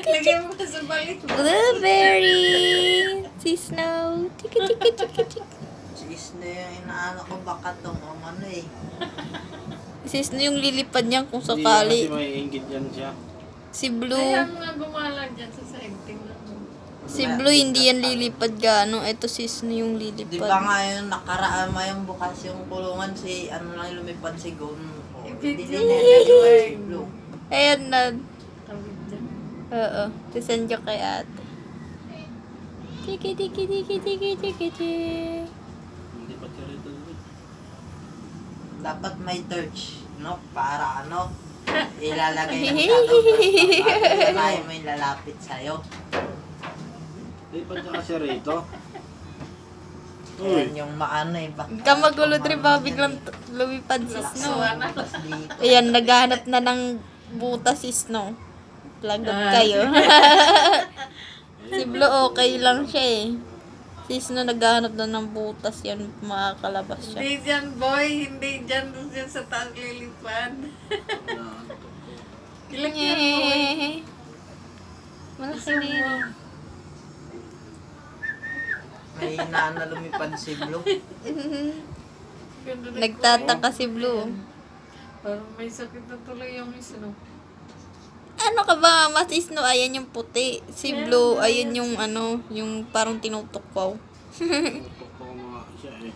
Lagyan mo sa balik. Blueberry. Si Snow. Tiki, tiki, tiki, tiki. Si Isna yung inaano ko baka tong ano eh. Si Snow yung lilipad niya kung Hindi sakali. kasi may inggit yan siya. Si Blue. Kaya mga gumalang dyan sa side. Tingnan mo. Si Blue hindi yan lilipad gaano. Ito si Snow yung Di ba lilipad. nga yung nakaraan mo yung bukas yung kulungan si ano lang lumipad si Gon. Hindi din si Blue. Ayan na. Tawid dyan. Oo. Sisend ko kay ate. Tiki, tiki, tiki, tiki, tiki, tiki. Hindi pa siya rito. Dapat may torch, no? Para ano? Ilalagay ng shadow torch. Para may lalapit sa'yo. Hindi pa siya rito. Ayan yung maano eh. Huwag ka magulo, Tripa. Biglang lumipad si Snow. Dito. Ayan, naghahanap na ng butas si Snow. Lagot kayo. Si Blue okay lang siya eh. Si Snow naghahanap na ng butas yan. Makakalabas siya. Hindi dyan, boy. Hindi dyan. Doon dyan sa taas lilipad. Ilagyan mo, boy. Nyeh. Malaki na yun. May inaano lumipad si Blue. Ganda na Nagtataka si Blue. Parang may sakit na tuloy yung isno. Ano ka ba, Mas Snow? Ayan yung puti. Si Blue, ayan yung ano, yung parang tinutukwaw. Tutok ko mga siya eh.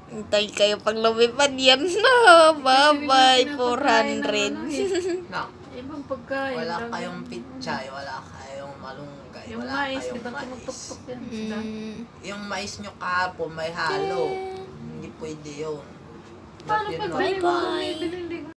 Hintay kayo pag lumipad yan na. Bye-bye, 400. No. Ibang pagkain. Wala lang. kayong pitchay, wala kayong malunggay, Yung wala mais, di kayong ba mais. tinutuktok yan sila? Yung mais nyo kahapon may halo. Hindi pwede yun. Paano Yun pag lang. bili mo? Bye-bye. Bili